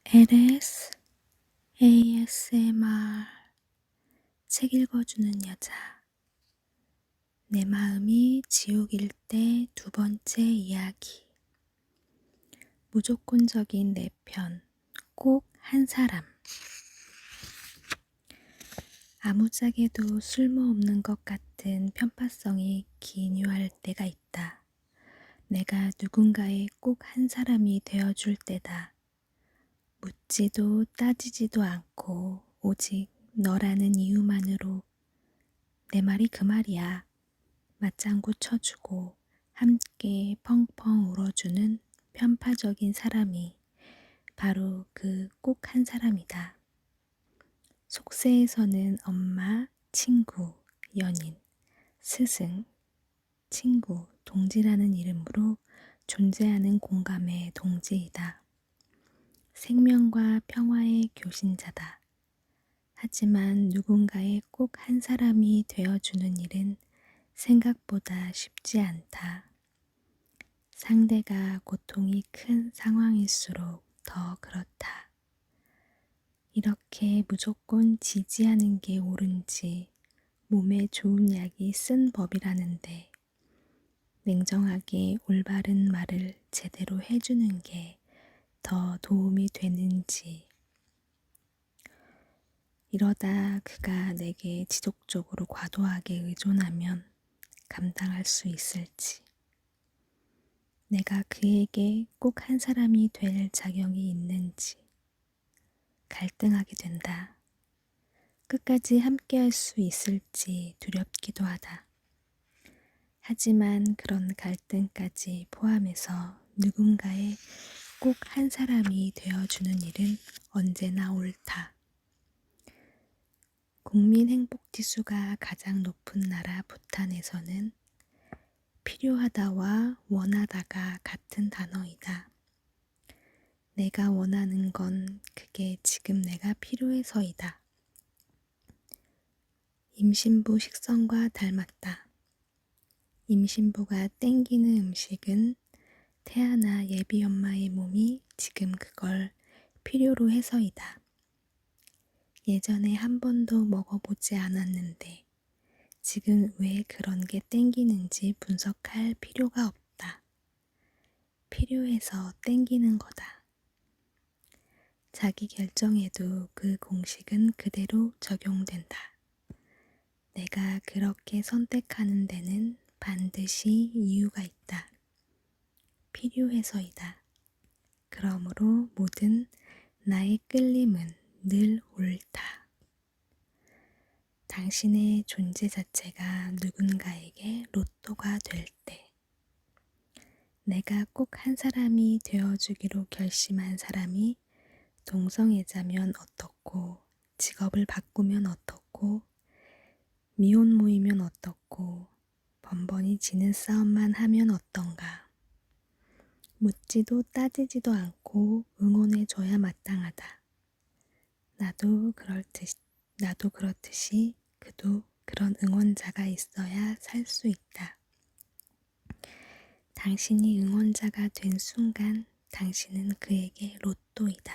LS ASMR 책 읽어주는 여자. 내 마음이 지옥일 때 두 번째 이야기. 무조건적인 내 편, 꼭 한 사람. 아무짝에도 쓸모없는 것 같은 편파성이 기뉴할 때가 있다. 내가 누군가의 꼭 한 사람이 되어줄 때다. 묻지도 따지지도 않고 오직 너라는 이유만으로 내 말이 그 말이야. 맞장구 쳐주고 함께 펑펑 울어주는 편파적인 사람이 바로 그 꼭 한 사람이다. 속세에서는 엄마, 친구, 연인, 스승, 친구, 동지라는 이름으로 존재하는 공감의 동지이다. 생명과 평화의 교신자다. 하지만 누군가의 꼭 한 사람이 되어주는 일은 생각보다 쉽지 않다. 상대가 고통이 큰 상황일수록 더 그렇다. 이렇게 무조건 지지하는 게 옳은지 몸에 좋은 약이 쓴 법이라는데 냉정하게 올바른 말을 제대로 해주는 게 더 도움이 되는지, 이러다 그가 내게 지속적으로 과도하게 의존하면 감당할 수 있을지, 내가 그에게 꼭 한 사람이 될 자격이 있는지 갈등하게 된다. 끝까지 함께할 수 있을지 두렵기도 하다. 하지만 그런 갈등까지 포함해서 누군가의 꼭 한 사람이 되어주는 일은 언제나 옳다. 국민 행복지수가 가장 높은 나라 부탄에서는 필요하다와 원하다가 같은 단어이다. 내가 원하는 건 그게 지금 내가 필요해서이다. 임신부 식성과 닮았다. 임신부가 땡기는 음식은 태아나 예비 엄마의 몸이 지금 그걸 필요로 해서이다. 예전에 한 번도 먹어보지 않았는데 지금 왜 그런 게 땡기는지 분석할 필요가 없다. 필요해서 땡기는 거다. 자기 결정에도 그 공식은 그대로 적용된다. 내가 그렇게 선택하는 데는 반드시 이유가 있다. 필요해서이다. 그러므로 모든 나의 끌림은 늘 옳다. 당신의 존재 자체가 누군가에게 로또가 될 때, 내가 꼭 한 사람이 되어주기로 결심한 사람이 동성애자면 어떻고, 직업을 바꾸면 어떻고, 미혼 모이면 어떻고, 번번이 지는 싸움만 하면 어떤가. 묻지도 따지지도 않고 응원해줘야 마땅하다. 나도 그렇듯이 그도 그런 응원자가 있어야 살 수 있다. 당신이 응원자가 된 순간 당신은 그에게 로또이다.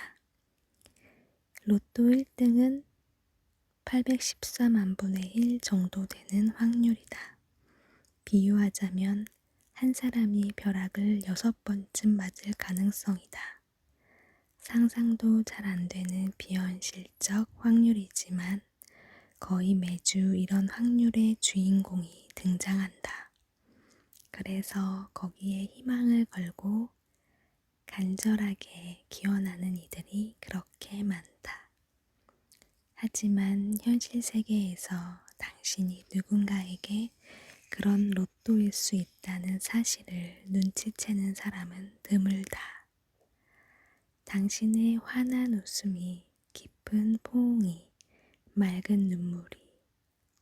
로또 1등은 814만 분의 1 정도 되는 확률이다. 비유하자면 한 사람이 벼락을 6번쯤 맞을 가능성이다. 상상도 잘 안 되는 비현실적 확률이지만 거의 매주 이런 확률의 주인공이 등장한다. 그래서 거기에 희망을 걸고 간절하게 기원하는 이들이 그렇게 많다. 하지만 현실 세계에서 당신이 누군가에게 그런 로또일 수 있다는 사실을 눈치채는 사람은 드물다. 당신의 환한 웃음이, 깊은 포옹이, 맑은 눈물이,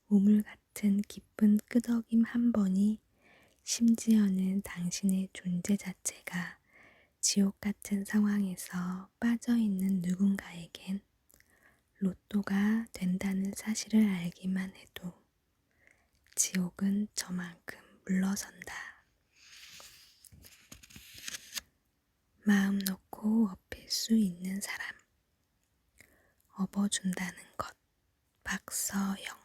우물 같은 기쁜 끄덕임 한 번이, 심지어는 당신의 존재 자체가 지옥 같은 상황에서 빠져있는 누군가에겐 로또가 된다는 사실을 알기만 해도 지옥은 저만큼 물러선다. 마음 놓고 엎을 수 있는 사람. 업어준다는 것. 박서영.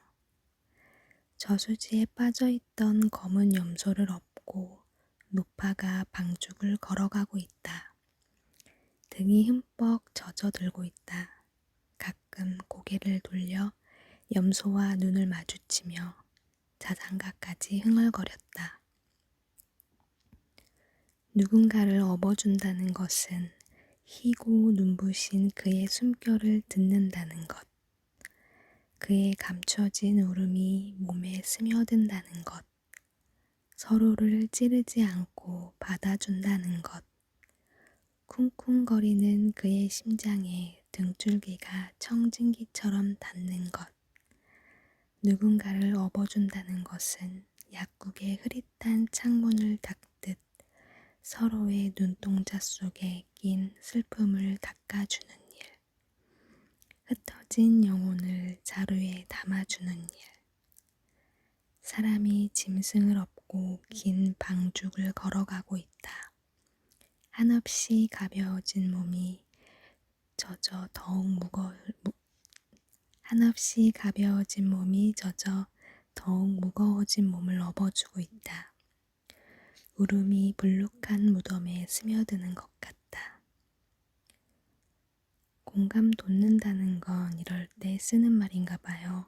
저수지에 빠져있던 검은 염소를 업고 노파가 방죽을 걸어가고 있다. 등이 흠뻑 젖어들고 있다. 가끔 고개를 돌려 염소와 눈을 마주치며 자장가까지 흥얼거렸다. 누군가를 업어준다는 것은 희고 눈부신 그의 숨결을 듣는다는 것, 그의 감춰진 울음이 몸에 스며든다는 것, 서로를 찌르지 않고 받아준다는 것, 쿵쿵거리는 그의 심장에 등줄기가 청진기처럼 닿는 것, 누군가를 업어준다는 것은 약국의 흐릿한 창문을 닦듯 서로의 눈동자 속에 낀 슬픔을 닦아주는 일, 흩어진 영혼을 자루에 담아주는 일, 사람이 짐승을 업고 긴 방죽을 걸어가고 있다. 한없이 가벼워진 몸이 젖어 한없이 가벼워진 몸이 젖어 더욱 무거워진 몸을 업어주고 있다. 울음이 불룩한 무덤에 스며드는 것 같다. 공감 돋는다는 건 이럴 때 쓰는 말인가 봐요.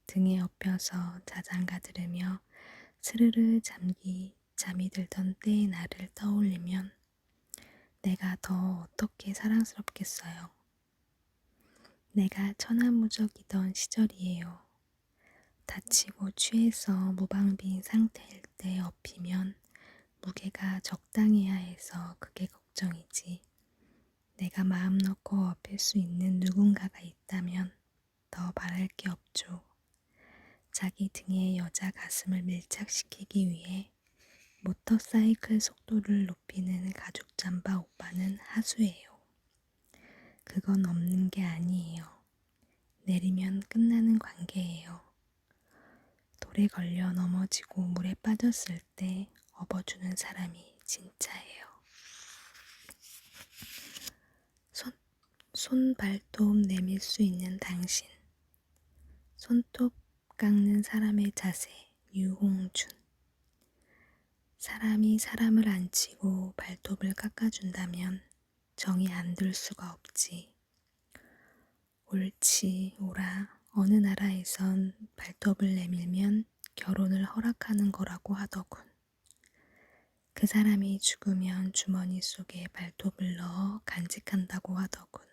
등에 업혀서 자장가 들으며 스르르 잠이 들던 때의 나를 떠올리면 내가 더 어떻게 사랑스럽겠어요. 내가 천하무적이던 시절이에요. 다치고 취해서 무방비인 상태일 때 업히면 무게가 적당해야 해서 그게 걱정이지. 내가 마음 놓고 업힐 수 있는 누군가가 있다면 더 바랄 게 없죠. 자기 등에 여자 가슴을 밀착시키기 위해 모터사이클 속도를 높이는 가죽 잠바 오빠는 하수예요. 그건 없는 게 아니에요. 내리면 끝나는 관계예요. 돌에 걸려 넘어지고 물에 빠졌을 때 업어주는 사람이 진짜예요. 손 발톱 내밀 수 있는 당신. 손톱 깎는 사람의 자세, 유홍준. 사람이 사람을 안 치고 발톱을 깎아준다면 정이 안 들 수가 없지. 옳지, 옳아. 어느 나라에선 발톱을 내밀면 결혼을 허락하는 거라고 하더군. 그 사람이 죽으면 주머니 속에 발톱을 넣어 간직한다고 하더군.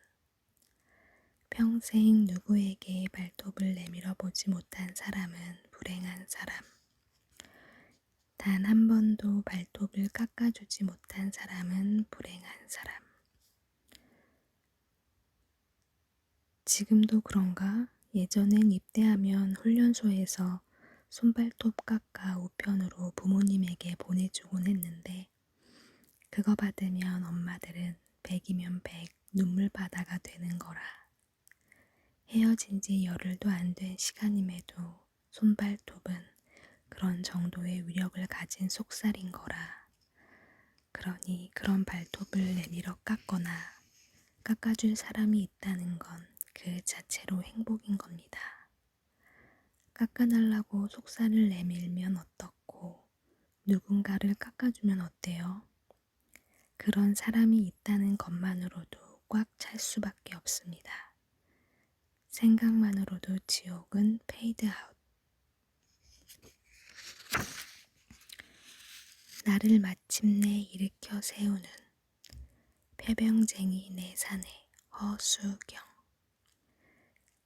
평생 누구에게 발톱을 내밀어 보지 못한 사람은 불행한 사람. 단 한 번도 발톱을 깎아주지 못한 사람은 불행한 사람. 지금도 그런가? 예전엔 입대하면 훈련소에서 손발톱 깎아 우편으로 부모님에게 보내주곤 했는데 그거 받으면 엄마들은 100이면 100 눈물바다가 되는 거라. 헤어진 지 열흘도 안 된 시간임에도 손발톱은 그런 정도의 위력을 가진 속살인 거라. 그러니 그런 발톱을 내밀어 깎거나 깎아줄 사람이 있다는 건 그 자체로 행복인 겁니다. 깎아달라고 속살을 내밀면 어떻고 누군가를 깎아주면 어때요? 그런 사람이 있다는 것만으로도 꽉 찰 수밖에 없습니다. 생각만으로도 지옥은 페이드아웃. 나를 마침내 일으켜 세우는 폐병쟁이 내 산에 허수경.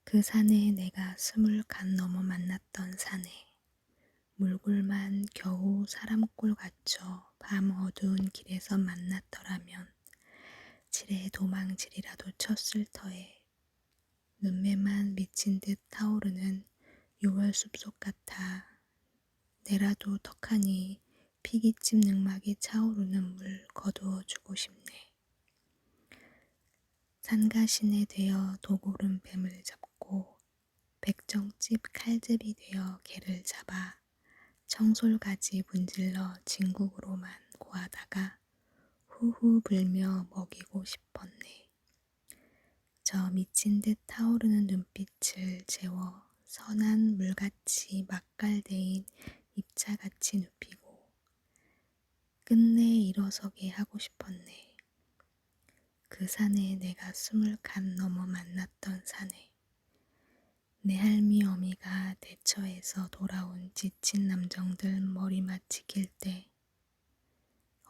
그 산에 내가 20간 넘어 만났던 산에 물굴만 겨우 사람꼴 갖춰 밤 어두운 길에서 만났더라면 지레 도망질이라도 쳤을 터에 눈매만 미친 듯 타오르는 6월 숲속 같아 내라도 턱하니 피기집 능막이 차오르는 물 거두어주고 싶네. 산가신에 되어 도고름 뱀을 잡고 백정집 칼집이 되어 개를 잡아 청솔가지 분질러 진국으로만 고하다가 후후 불며 먹이고 싶었네. 저 미친 듯 타오르는 눈빛을 재워 선한 물같이 맛깔대인 입자같이 눕히고 끝내 일어서게 하고 싶었네. 그 산에 내가 20칸 넘어 만났던 산에 내 할미 어미가 대처해서 돌아온 지친 남정들 머리맡 지킬 때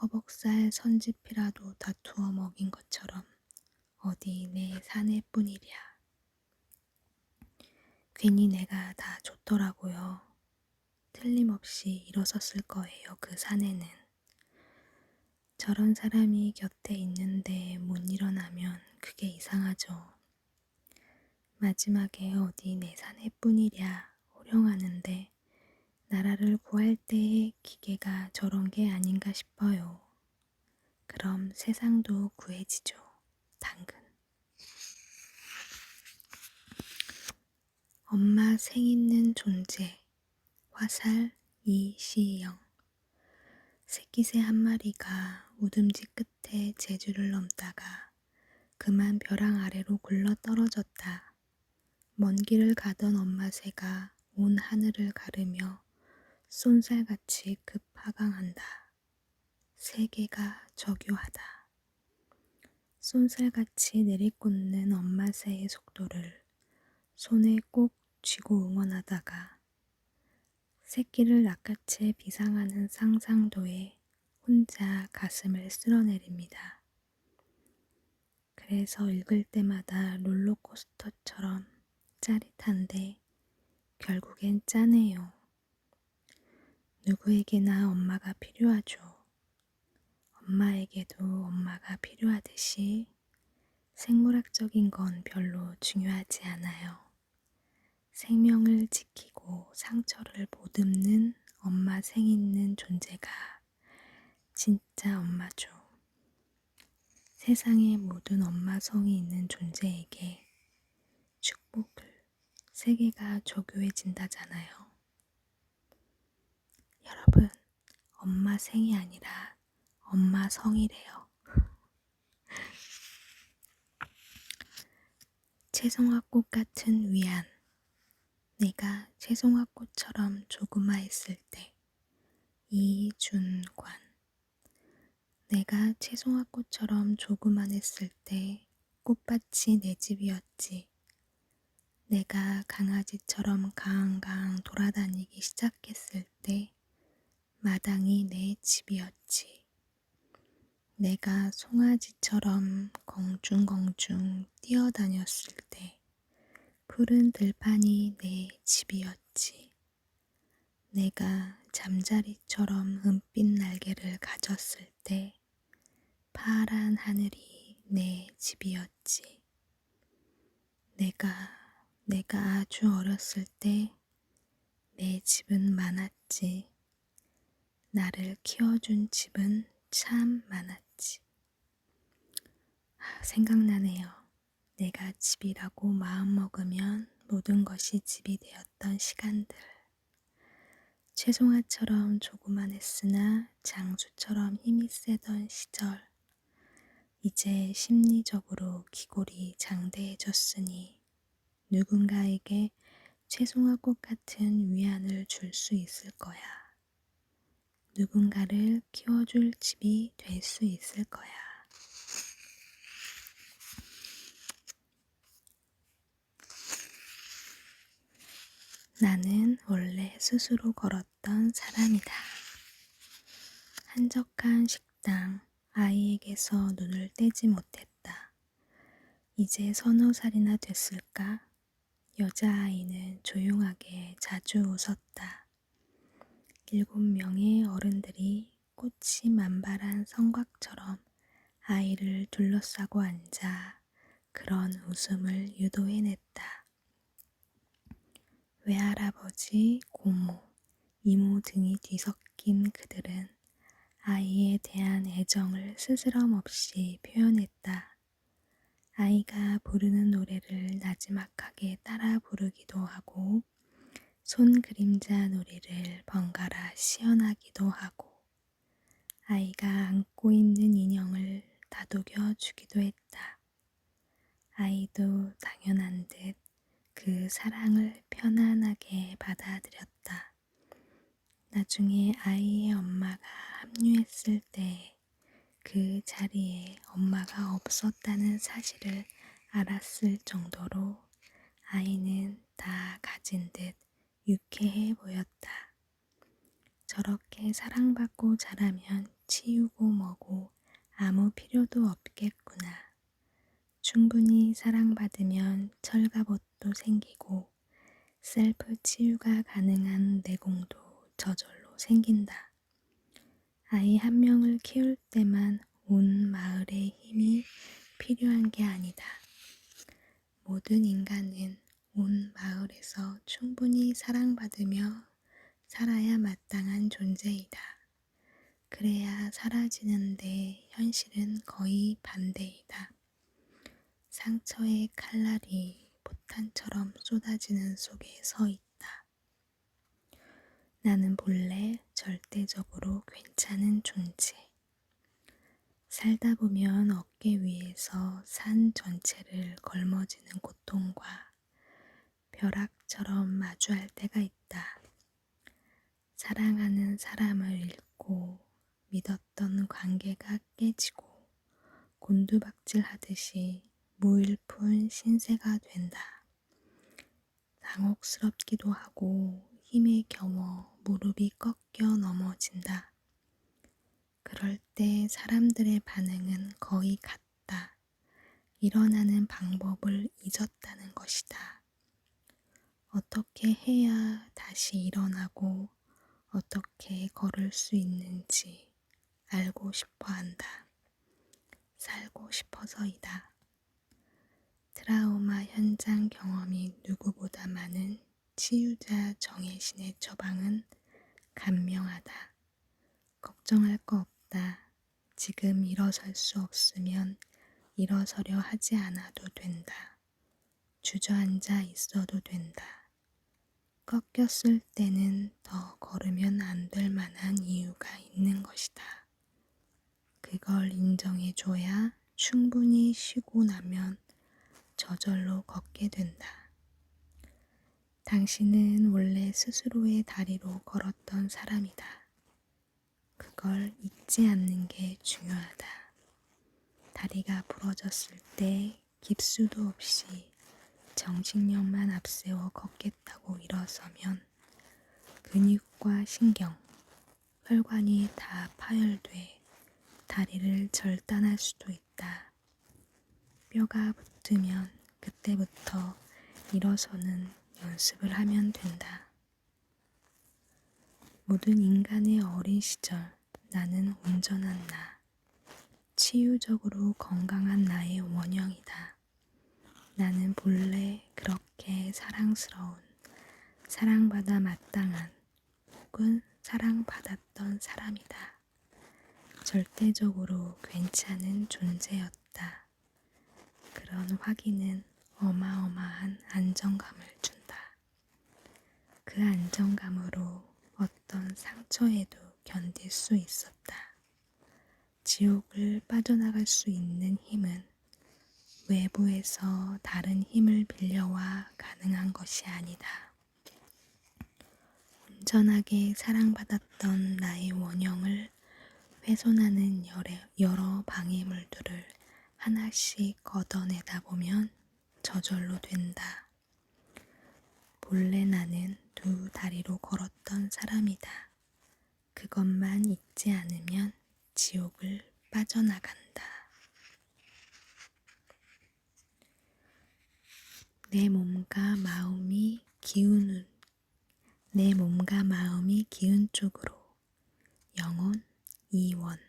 허벅살 선지피라도 다투어 먹인 것처럼 어디 내 사내뿐이랴. 괜히 내가 다 좋더라고요. 틀림없이 일어섰을 거예요. 그 사내는. 저런 사람이 곁에 있는데 못 일어나면 그게 이상하죠. 마지막에 어디 내 사내뿐이랴 호령하는데 나라를 구할 때의 기계가 저런 게 아닌가 싶어요. 그럼 세상도 구해지죠. 당근. 엄마 생 있는 존재. 화살 이시영. 새끼새 한 마리가 우듬지 끝에 제주를 넘다가 그만 벼랑 아래로 굴러 떨어졌다. 먼 길을 가던 엄마 새가 온 하늘을 가르며 쏜살같이 급하강한다. 세계가 저교하다. 쏜살같이 내리꽂는 엄마 새의 속도를 손에 꼭 쥐고 응원하다가 새끼를 낚아채 비상하는 상상도에 혼자 가슴을 쓸어내립니다. 그래서 읽을 때마다 롤러코스터처럼 짜릿한데 결국엔 짜네요. 누구에게나 엄마가 필요하죠. 엄마에게도 엄마가 필요하듯이 생물학적인 건 별로 중요하지 않아요. 생명을 지키고 상처를 보듬는 엄마 생 있는 존재가 진짜 엄마죠. 세상의 모든 엄마 성이 있는 존재에게 축복을 세계가 조교해진다잖아요. 여러분, 엄마 생이 아니라 엄마 성이래요. 채송화꽃 같은 위안. 내가 채송화꽃처럼 조그마했을 때. 이준관. 내가 채송화꽃처럼 조그만했을 때 꽃밭이 내 집이었지. 내가 강아지처럼 강강 돌아다니기 시작했을 때 마당이 내 집이었지. 내가 송아지처럼 공중공중 뛰어다녔을 때 푸른 들판이 내 집이었지. 내가 잠자리처럼 은빛 날개를 가졌을 때 파란 하늘이 내 집이었지. 내가 아주 어렸을 때 내 집은 많았지. 나를 키워준 집은 참 많았지. 생각나네요. 내가 집이라고 마음먹으면 모든 것이 집이 되었던 시간들. 채송화처럼 조그만했으나 장수처럼 힘이 세던 시절. 이제 심리적으로 기골이 장대해졌으니 누군가에게 채송화꽃 같은 위안을 줄 수 있을 거야. 누군가를 키워줄 집이 될 수 있을 거야. 나는 원래 스스로 걸었던 사람이다. 한적한 식당, 아이에게서 눈을 떼지 못했다. 이제 서너 살이나 됐을까? 여자아이는 조용하게 자주 웃었다. 7명의 어른들이 꽃이 만발한 성곽처럼 아이를 둘러싸고 앉아 그런 웃음을 유도해냈다. 외할아버지, 고모, 이모 등이 뒤섞인 그들은 아이에 대한 애정을 스스럼 없이 표현했다. 아이가 부르는 노래를 나지막하게 따라 부르기도 하고 손 그림자 놀이를 번갈아 시연하기도 하고 아이가 안고 있는 인형을 다독여 주기도 했다. 아이도 당연한 듯 그 사랑을 편안하게 받아들였다. 나중에 아이의 엄마가 합류했을 때 그 자리에 엄마가 없었다는 사실을 알았을 정도로 아이는 다 가진 듯 유쾌해 보였다. 저렇게 사랑받고 자라면 치우고 뭐고 아무 필요도 없겠구나. 충분히 사랑받으면 철갑옷도 생기고 셀프 치유가 가능한 내공도 저절로 생긴다. 아이 한 명을 키울 때만 온 마을의 힘이 필요한 게 아니다. 모든 인간은 온 마을에서 충분히 사랑받으며 살아야 마땅한 존재이다. 그래야 사라지는데 현실은 거의 반대이다. 상처의 칼날이 포탄처럼 쏟아지는 속에 서 있다. 나는 본래 절대적으로 괜찮은 존재. 살다 보면 어깨 위에서 산 전체를 걸머지는 고통과 벼락처럼 마주할 때가 있다. 사랑하는 사람을 잃고 믿었던 관계가 깨지고 곤두박질 하듯이 무일푼 신세가 된다. 당혹스럽기도 하고 힘에 겨워 무릎이 꺾여 넘어진다. 그럴 때 사람들의 반응은 거의 같다. 일어나는 방법을 잊었다는 것이다. 어떻게 해야 다시 일어나고 어떻게 걸을 수 있는지 알고 싶어 한다. 살고 싶어서이다. 트라우마 현장 경험이 누구보다 많은 치유자 정혜신의 처방은 간명하다. 걱정할 거 없다. 지금 일어설 수 없으면 일어서려 하지 않아도 된다. 주저앉아 있어도 된다. 꺾였을 때는 더 걸으면 안 될 만한 이유가 있는 것이다. 그걸 인정해줘야 충분히 쉬고 나면 저절로 걷게 된다. 당신은 원래 스스로의 다리로 걸었던 사람이다. 그걸 잊지 않는 게 중요하다. 다리가 부러졌을 때 깁스도 없이 정신력만 앞세워 걷겠다고 일어서면 근육과 신경, 혈관이 다 파열돼 다리를 절단할 수도 있다. 뼈가 붙으면 그때부터 일어서는 연습을 하면 된다. 모든 인간의 어린 시절 나는 온전한 나, 치유적으로 건강한 나의 원형이다. 나는 본래 그렇게 사랑스러운, 사랑받아 마땅한 혹은 사랑받았던 사람이다. 절대적으로 괜찮은 존재였다. 그런 확인은 어마어마한 안정감을 준다. 그 안정감으로 어떤 상처에도 견딜 수 있었다. 지옥을 빠져나갈 수 있는 힘은 외부에서 다른 힘을 빌려와 가능한 것이 아니다. 온전하게 사랑받았던 나의 원형을 훼손하는 여러 방해물들을 하나씩 걷어내다 보면 저절로 된다. 본래 나는 두 다리로 걸었던 사람이다. 그것만 잊지 않으면 지옥을 빠져나간다. 내 몸과 마음이 기운 쪽으로 영혼 2원.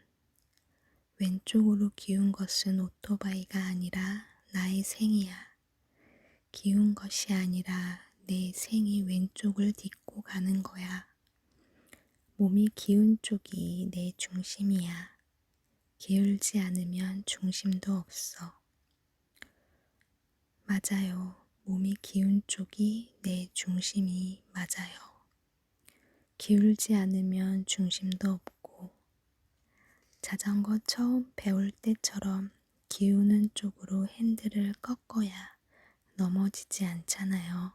왼쪽으로 기운 것은 오토바이가 아니라 나의 생이야. 기운 것이 아니라 내 생이 왼쪽을 딛고 가는 거야. 몸이 기운 쪽이 내 중심이야. 기울지 않으면 중심도 없어. 맞아요. 몸이 기운 쪽이 내 중심이 맞아요. 기울지 않으면 중심도 없고 자전거 처음 배울 때처럼 기우는 쪽으로 핸들을 꺾어야 넘어지지 않잖아요.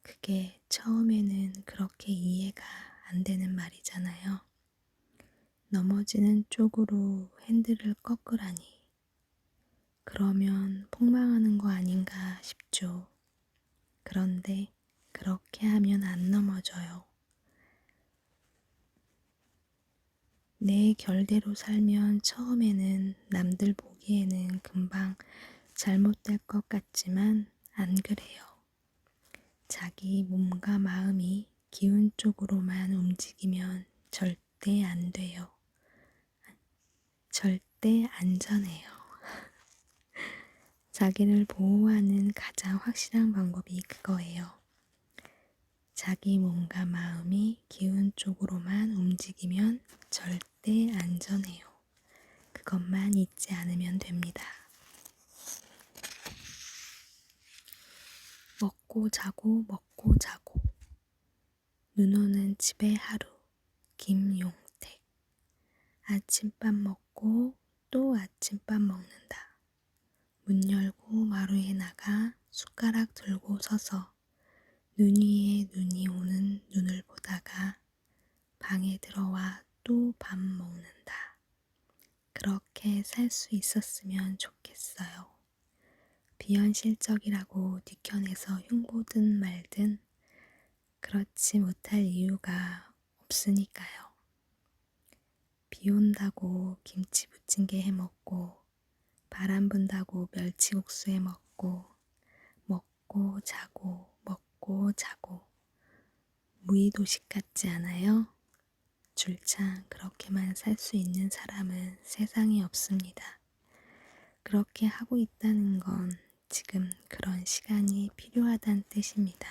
그게 처음에는 그렇게 이해가 안 되는 말이잖아요. 넘어지는 쪽으로 핸들을 꺾으라니. 그러면 폭망하는 거 아닌가 싶죠. 그런데 그렇게 하면 안 넘어져요. 내 결대로 살면 처음에는 남들 보기에는 금방 잘못될 것 같지만 안 그래요. 자기 몸과 마음이 기운 쪽으로만 움직이면 절대 안 돼요. 절대 안전해요. 자기를 보호하는 가장 확실한 방법이 그거예요. 자기 몸과 마음이 기운 쪽으로만 움직이면 절대 안전해요. 그것만 잊지 않으면 됩니다. 먹고 자고 먹고 자고 눈 오는 집의 하루 김용택 아침밥 먹고 또 아침밥 먹는다. 문 열고 마루에 나가 숟가락 들고 서서 눈 위에 눈이 오는 눈을 보다가 방에 들어와 또 밥 먹는다. 그렇게 살 수 있었으면 좋겠어요. 비현실적이라고 뒤켜내서 흉보든 말든 그렇지 못할 이유가 없으니까요. 비 온다고 김치 부침개 해 먹고 바람 분다고 멸치국수 해 먹고 먹고 자고 먹고 자고 무의도식 같지 않아요? 줄창 그렇게만 살 수 있는 사람은 세상에 없습니다. 그렇게 하고 있다는 건 지금 그런 시간이 필요하다는 뜻입니다.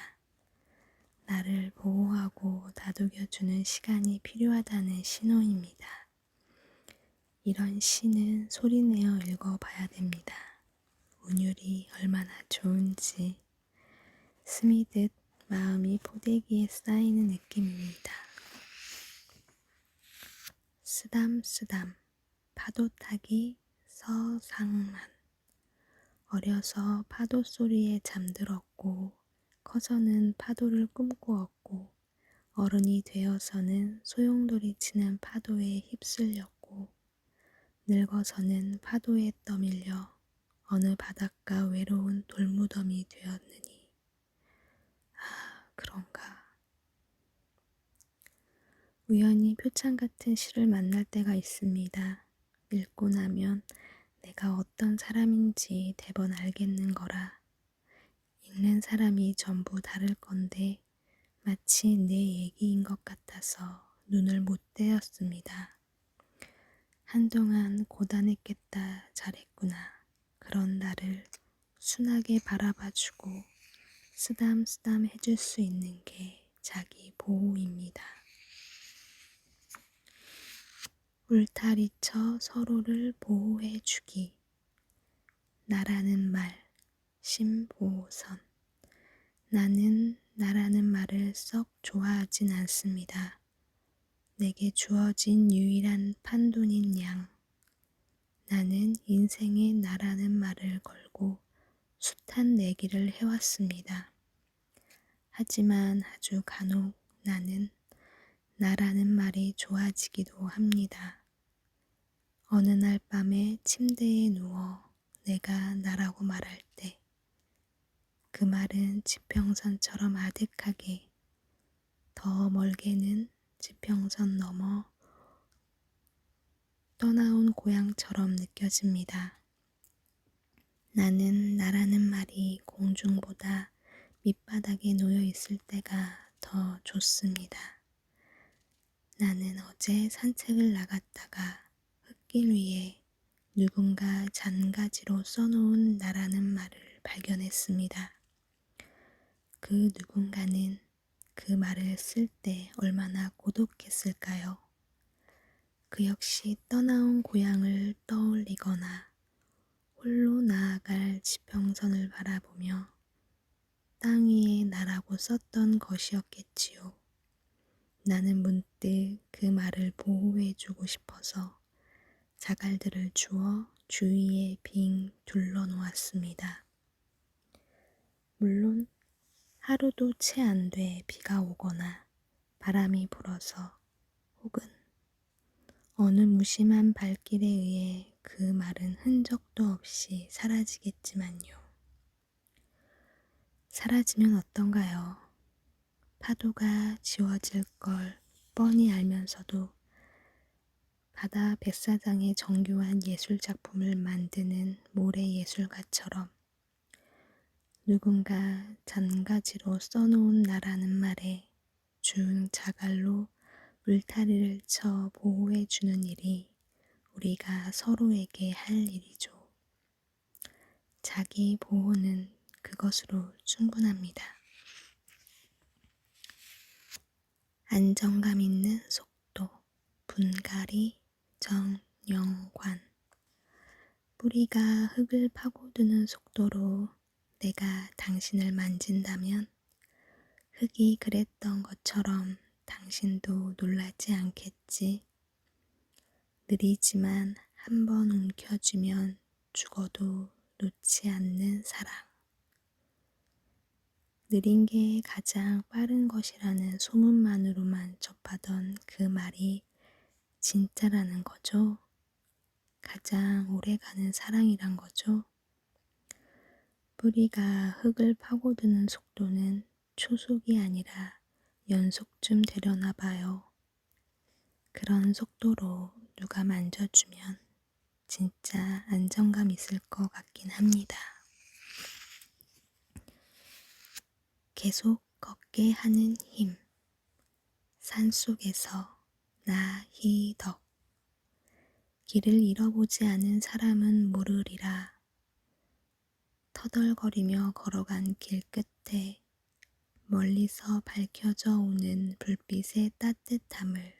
나를 보호하고 다독여주는 시간이 필요하다는 신호입니다. 이런 시는 소리내어 읽어봐야 됩니다. 운율이 얼마나 좋은지 스미듯 마음이 포대기에 쌓이는 느낌입니다. 쓰담쓰담 파도 타기 서상만 어려서 파도 소리에 잠들었고 커서는 파도를 꿈꾸었고 어른이 되어서는 소용돌이 치는 파도에 휩쓸렸고 늙어서는 파도에 떠밀려 어느 바닷가 외로운 돌무덤이 되었느니 아 그런가. 우연히 표창 같은 시를 만날 때가 있습니다. 읽고 나면 내가 어떤 사람인지 대번 알겠는 거라. 읽는 사람이 전부 다를 건데 마치 내 얘기인 것 같아서 눈을 못 떼었습니다. 한동안 고단했겠다 잘했구나. 그런 나를 순하게 바라봐주고 쓰담쓰담 해줄 수 있는 게 자기 보호입니다. 울타리쳐 서로를 보호해주기. 나라는 말, 심보선. 나는 나라는 말을 썩 좋아하진 않습니다. 내게 주어진 유일한 판돈인 양. 나는 인생에 나라는 말을 걸고 숱한 내기를 해왔습니다. 하지만 아주 간혹 나는 나라는 말이 좋아지기도 합니다. 어느 날 밤에 침대에 누워 내가 나라고 말할 때 그 말은 지평선처럼 아득하게 더 멀게는 지평선 넘어 떠나온 고향처럼 느껴집니다. 나는 나라는 말이 공중보다 밑바닥에 놓여 있을 때가 더 좋습니다. 나는 어제 산책을 나갔다가 흙길 위에 누군가 잔가지로 써놓은 나라는 말을 발견했습니다. 그 누군가는 그 말을 쓸 때 얼마나 고독했을까요? 그 역시 떠나온 고향을 떠올리거나 홀로 나아갈 지평선을 바라보며 땅 위에 나라고 썼던 것이었겠지요. 나는 문득 그 말을 보호해주고 싶어서 자갈들을 주워 주위에 빙 둘러 놓았습니다. 물론 하루도 채 안 돼 비가 오거나 바람이 불어서 혹은 어느 무심한 발길에 의해 그 말은 흔적도 없이 사라지겠지만요. 사라지면 어떤가요? 파도가 지워질 걸 뻔히 알면서도 바다 백사장의 정교한 예술작품을 만드는 모래예술가처럼 누군가 잔가지로 써놓은 나라는 말에 준 자갈로 울타리를 쳐 보호해주는 일이 우리가 서로에게 할 일이죠. 자기 보호는 그것으로 충분합니다. 안정감 있는 속도, 분갈이, 정영관. 뿌리가 흙을 파고드는 속도로 내가 당신을 만진다면 흙이 그랬던 것처럼 당신도 놀라지 않겠지. 느리지만 한번 움켜쥐면 죽어도 놓지 않는 사랑. 느린 게 가장 빠른 것이라는 소문만으로만 접하던 그 말이 진짜라는 거죠. 가장 오래가는 사랑이란 거죠. 뿌리가 흙을 파고드는 속도는 초속이 아니라 연속쯤 되려나 봐요. 그런 속도로 누가 만져주면 진짜 안정감 있을 것 같긴 합니다. 계속 걷게 하는 힘. 산속에서 나희덕. 길을 잃어보지 않은 사람은 모르리라. 터덜거리며 걸어간 길 끝에 멀리서 밝혀져 오는 불빛의 따뜻함을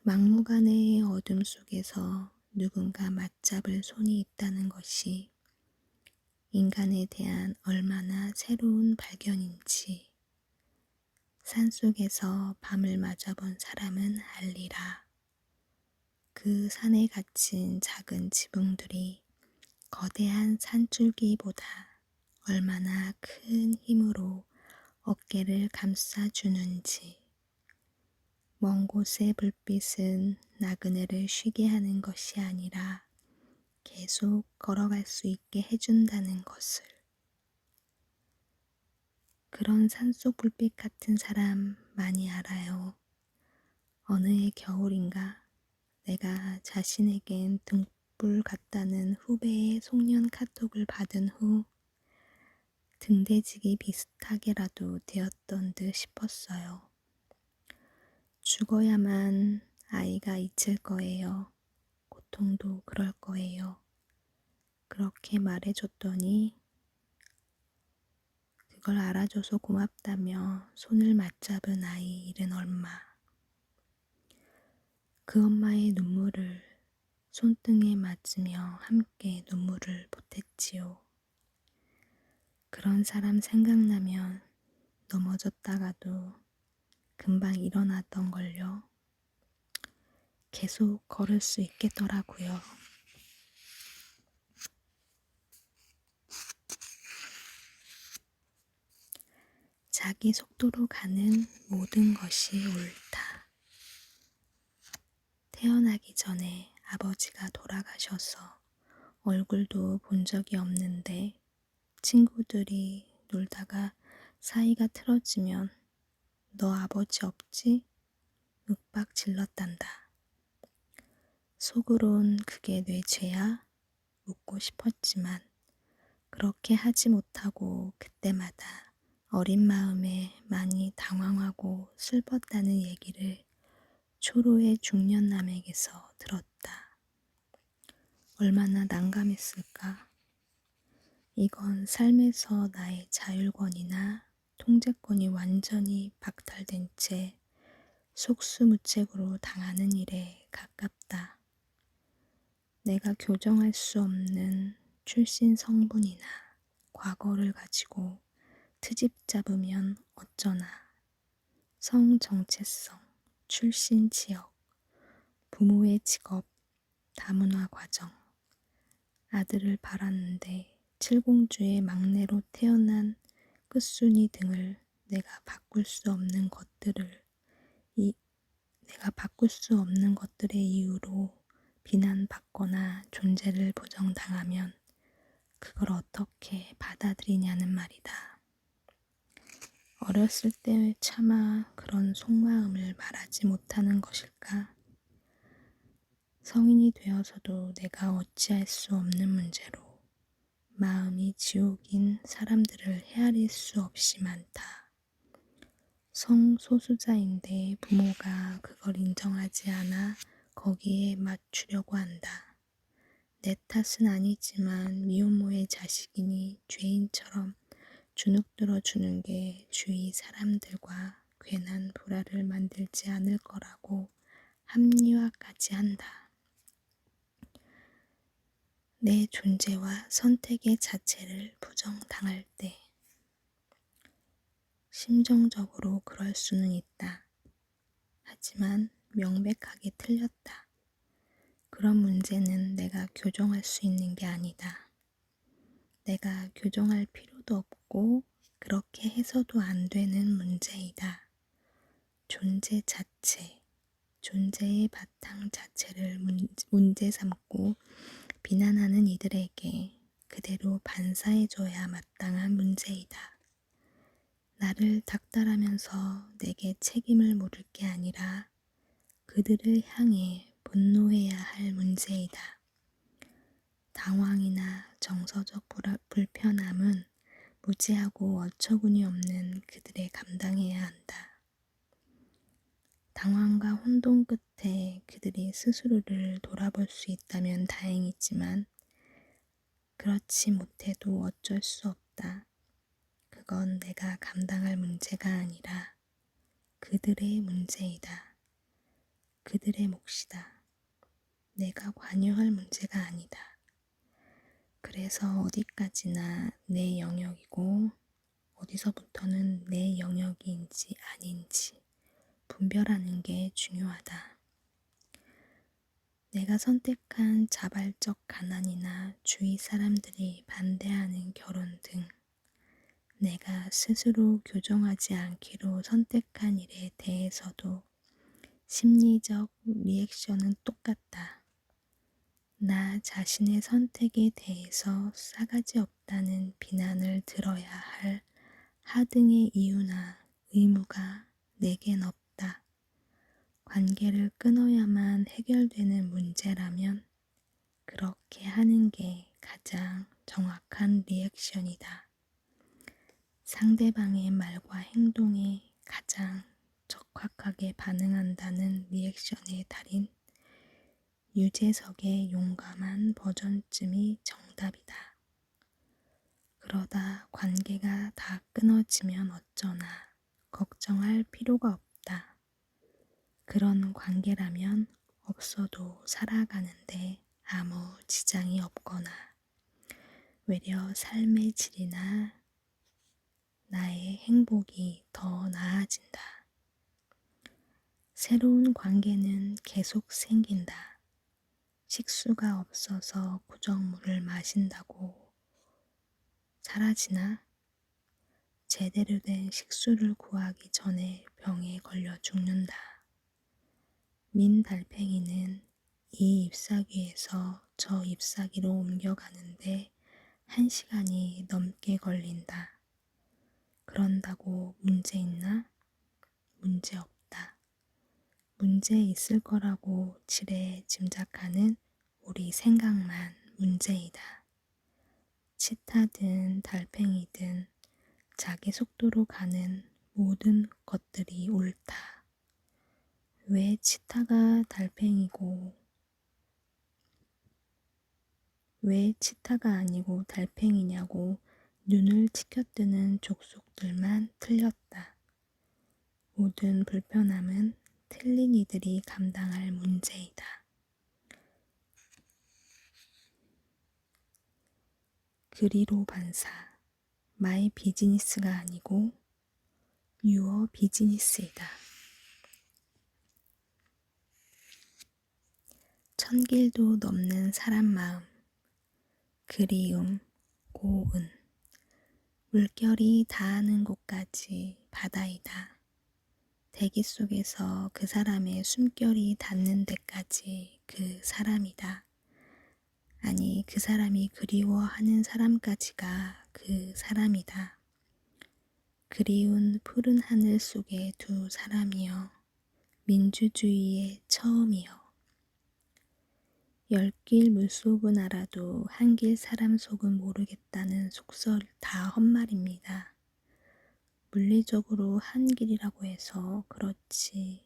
막무가내의 어둠 속에서 누군가 맞잡을 손이 있다는 것이 인간에 대한 얼마나 새로운 발견인지 산속에서 밤을 맞아본 사람은 알리라. 그 산에 갇힌 작은 지붕들이 거대한 산줄기보다 얼마나 큰 힘으로 어깨를 감싸주는지. 먼 곳의 불빛은 나그네를 쉬게 하는 것이 아니라 계속 걸어갈 수 있게 해준다는 것을. 그런 산속 불빛 같은 사람 많이 알아요. 어느 해 겨울인가 내가 자신에겐 등불 같다는 후배의 송년 카톡을 받은 후 등대지기 비슷하게라도 되었던 듯 싶었어요. 죽어야만 아이가 잊힐 거예요. 고통도 그럴 거예요. 그렇게 말해줬더니 그걸 알아줘서 고맙다며 손을 맞잡은 아이 일은 얼마. 그 엄마의 눈물을 손등에 맞으며 함께 눈물을 보탰지요. 그런 사람 생각나면 넘어졌다가도 금방 일어나던 걸요. 계속 걸을 수 있겠더라고요. 자기 속도로 가는 모든 것이 옳다. 태어나기 전에 아버지가 돌아가셔서 얼굴도 본 적이 없는데 친구들이 놀다가 사이가 틀어지면 너 아버지 없지? 윽박 질렀단다. 속으론 그게 내 죄야? 묻고 싶었지만 그렇게 하지 못하고 그때마다 어린 마음에 많이 당황하고 슬펐다는 얘기를 초로의 중년남에게서 들었다. 얼마나 난감했을까? 이건 삶에서 나의 자율권이나 통제권이 완전히 박탈된 채 속수무책으로 당하는 일에 가깝다. 내가 교정할 수 없는 출신 성분이나 과거를 가지고 트집 잡으면 어쩌나. 성 정체성, 출신 지역, 부모의 직업, 다문화 과정, 아들을 바랐는데 칠공주의 막내로 태어난 끝순이 등을 내가 바꿀 수 없는 것들을 이 내가 바꿀 수 없는 것들의 이유로 비난받거나 존재를 부정당하면 그걸 어떻게 받아들이냐는 말이다. 어렸을 때 차마 그런 속마음을 말하지 못하는 것일까? 성인이 되어서도 내가 어찌할 수 없는 문제로 마음이 지옥인 사람들을 헤아릴 수 없이 많다. 성소수자인데 부모가 그걸 인정하지 않아 거기에 맞추려고 한다. 내 탓은 아니지만 미혼모의 자식이니 죄인처럼 주눅들어 주는 게 주위 사람들과 괜한 불화를 만들지 않을 거라고 합리화까지 한다. 내 존재와 선택의 자체를 부정당할 때 심정적으로 그럴 수는 있다. 하지만 명백하게 틀렸다. 그런 문제는 내가 교정할 수 있는 게 아니다. 내가 교정할 필요도 없고 그렇게 해서도 안 되는 문제이다. 존재 자체, 존재의 바탕 자체를 문제 삼고 비난하는 이들에게 그대로 반사해줘야 마땅한 문제이다. 나를 닥달하면서 내게 책임을 물을 게 아니라 그들을 향해 분노해야 할 문제이다. 당황이나 정서적 불편함은 무지하고 어처구니 없는 그들의 감당해야 한다. 당황과 혼돈 끝에 그들이 스스로를 돌아볼 수 있다면 다행이지만 그렇지 못해도 어쩔 수 없다. 그건 내가 감당할 문제가 아니라 그들의 문제이다. 그들의 몫이다. 내가 관여할 문제가 아니다. 그래서 어디까지나 내 영역이고 어디서부터는 내 영역인지 아닌지 분별하는 게 중요하다. 내가 선택한 자발적 가난이나 주위 사람들이 반대하는 결혼 등 내가 스스로 교정하지 않기로 선택한 일에 대해서도 심리적 리액션은 똑같다. 나 자신의 선택에 대해서 싸가지 없다는 비난을 들어야 할 하등의 이유나 의무가 내겐 없다. 관계를 끊어야만 해결되는 문제라면 그렇게 하는 게 가장 정확한 리액션이다. 상대방의 말과 행동에 가장 적확하게 반응한다는 리액션의 달인 유재석의 용감한 버전쯤이 정답이다. 그러다 관계가 다 끊어지면 어쩌나 걱정할 필요가 없다. 그런 관계라면 없어도 살아가는데 아무 지장이 없거나 외려 삶의 질이나 나의 행복이 더 나아진다. 새로운 관계는 계속 생긴다. 식수가 없어서 구정물을 마신다고 사라지나? 제대로 된 식수를 구하기 전에 병에 걸려 죽는다. 민 달팽이는 이 잎사귀에서 저 잎사귀로 옮겨가는데 1시간이 넘게 걸린다. 그런다고 문제 있나? 문제 없다. 문제 있을 거라고 지레 짐작하는 우리 생각만 문제이다. 치타든 달팽이든 자기 속도로 가는 모든 것들이 옳다. 왜 치타가 달팽이고 왜 치타가 아니고 달팽이냐고 눈을 치켜뜨는 족속들만 틀렸다. 모든 불편함은 틀린 이들이 감당할 문제이다. 그리로 반사, 마이 비즈니스가 아니고 유어 비즈니스이다. 천길도 넘는 사람 마음, 그리움, 고운, 물결이 닿는 곳까지 바다이다. 대기 속에서 그 사람의 숨결이 닿는 데까지 그 사람이다. 아니, 그 사람이 그리워하는 사람까지가 그 사람이다. 그리운 푸른 하늘 속의 두 사람이여, 민주주의의 처음이여. 열 길 물속은 알아도 한 길 사람 속은 모르겠다는 속설 다 헛말입니다. 물리적으로 한 길이라고 해서 그렇지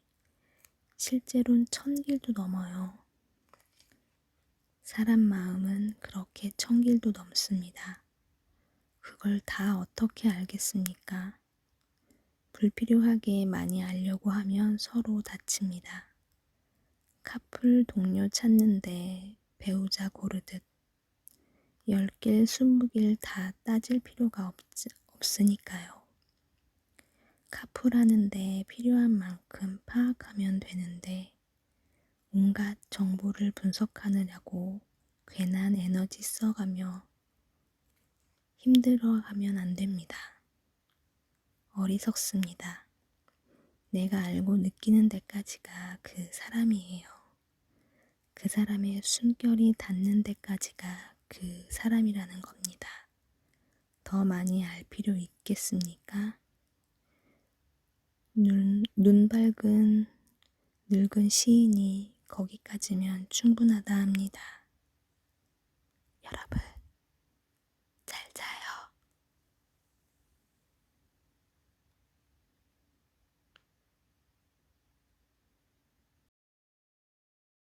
실제로는 1000길도 넘어요. 사람 마음은 그렇게 1000길도 넘습니다. 그걸 다 어떻게 알겠습니까? 불필요하게 많이 알려고 하면 서로 다칩니다. 카풀 동료 찾는데 배우자 고르듯 10길 20길 다 따질 필요가 없으니까요. 카풀하는데 필요한 만큼 파악하면 되는데 온갖 정보를 분석하느냐고 괜한 에너지 써가며 힘들어하면 안 됩니다. 어리석습니다. 내가 알고 느끼는 데까지가 그 사람이에요. 그 사람의 숨결이 닿는 데까지가 그 사람이라는 겁니다. 더 많이 알 필요 있겠습니까? 눈 밝은 늙은 시인이 거기까지면 충분하다 합니다. 여러분.